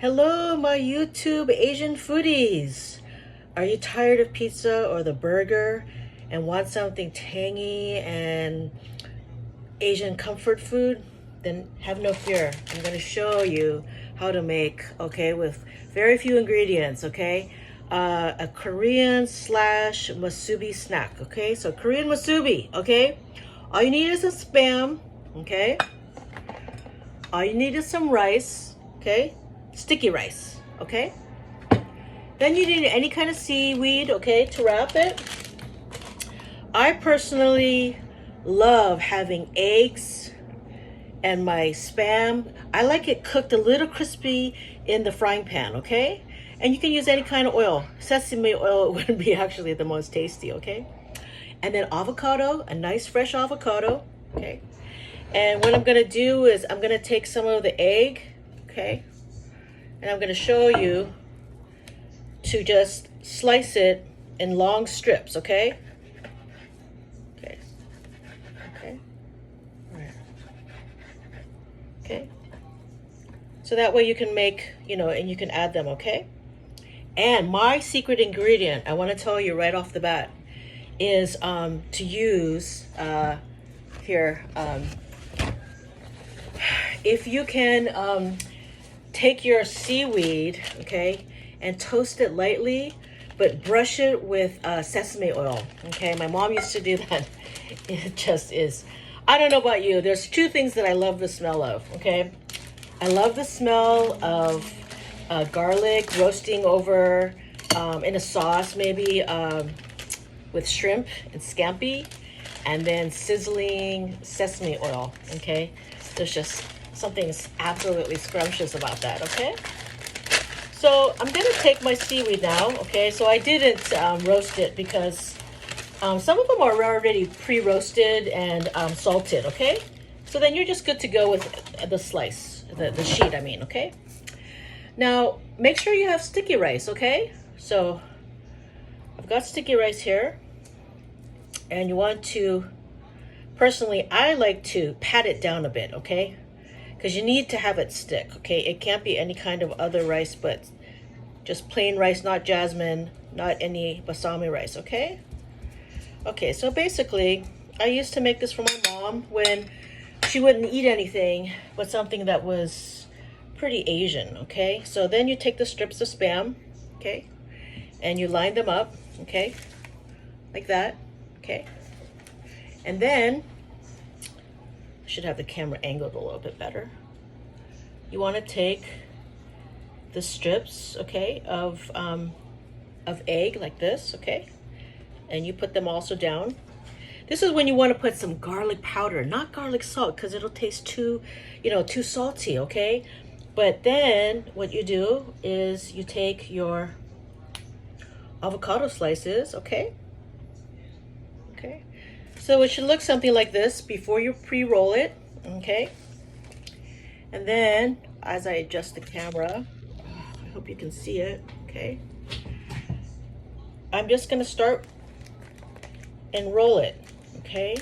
Hello, my YouTube Asian foodies. Are you tired of pizza or the burger and want something tangy and Asian comfort food? Then have no fear. I'm going to show you how to make, okay, with very few ingredients, okay? A Korean slash Musubi snack, okay? So Korean Musubi, okay? All you need is a Spam, okay? All you need is some rice, okay? Sticky rice, okay? Then you need any kind of seaweed, okay, to wrap it. I personally love having eggs and my Spam. I like it cooked a little crispy in the frying pan, okay? And you can use any kind of oil. Sesame oil would be actually the most tasty, okay? And then avocado, a nice fresh avocado, okay? And what I'm gonna do is I'm gonna take some of the egg, okay? And I'm gonna show you to just slice it in long strips, okay? Okay, okay, all right. Okay, so that way you can make, and you can add them, okay? And my secret ingredient, I want to tell you right off the bat, is to use, if you can take your seaweed, okay, and toast it lightly, but brush it with sesame oil, okay? My mom used to do that. It just is, I don't know about you, there's two things that I love the smell of, okay? I love the smell of garlic roasting over in a sauce, maybe with shrimp and scampi, and then sizzling sesame oil, okay? There's just something absolutely scrumptious about that, okay? So I'm gonna take my seaweed now, okay? So I didn't roast it because some of them are already pre-roasted and salted, okay? So then you're just good to go with the slice, the sheet, I mean, okay? Now, make sure you have sticky rice, okay? So I've got sticky rice here, and you want to, personally, I like to pat it down a bit, okay? Because you need to have it stick, okay? It can't be any kind of other rice, but just plain rice, not jasmine, not any basmati rice, okay? Okay, so basically, I used to make this for my mom when she wouldn't eat anything but something that was pretty Asian, okay? So then you take the strips of Spam, okay? And you line them up, okay? Like that, okay? And then, I should have the camera angled a little bit better. You want to take the strips, okay, of egg like this, okay? And you put them also down. This is when you want to put some garlic powder, not garlic salt, because it'll taste too salty, okay? But then what you do is you take your avocado slices, okay? Okay. So it should look something like this before you pre-roll it, okay? And then as I adjust the camera, I hope you can see it, okay? I'm just gonna start and roll it, okay?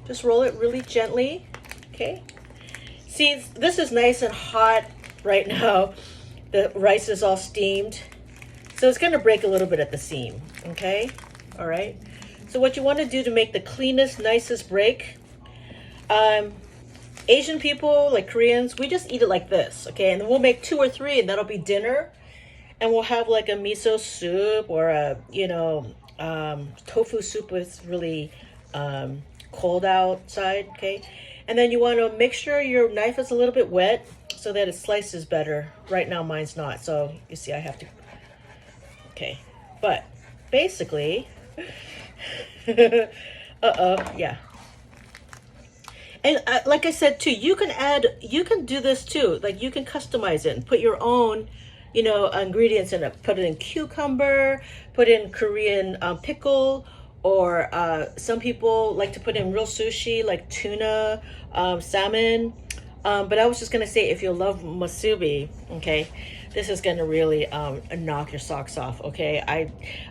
Just roll it really gently, okay? See, this is nice and hot right now. The rice is all steamed. So it's gonna break a little bit at the seam, okay? All right. So what you wanna do to make the cleanest, nicest break, Asian people, like Koreans, we just eat it like this, okay? And then we'll make 2 or 3 and that'll be dinner. And we'll have like a miso soup or a, tofu soup with really cold outside, okay? And then you want to make sure your knife is a little bit wet so that it slices better. Right now mine's not, so you see I have to, okay. But basically, yeah. And like I said too, you can do this too. Like you can customize it and put your own, ingredients in it. Put it in cucumber, put in Korean pickle, or some people like to put in real sushi like tuna, salmon. But I was just gonna say, if you love musubi, okay, this is gonna really knock your socks off, okay?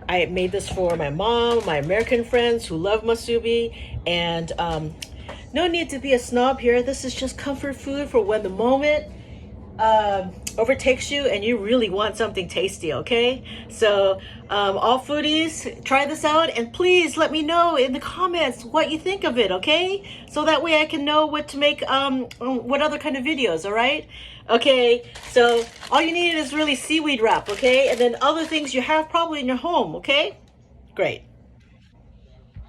I made this for my mom, my American friends who love musubi, and no need to be a snob here. This is just comfort food for when the moment overtakes you and you really want something tasty, okay? So all foodies, try this out, and please let me know in the comments what you think of it, okay? So that way I can know what to make, what other kind of videos, all right? Okay, so all you need is really seaweed wrap, okay? And then other things you have probably in your home, okay? Great.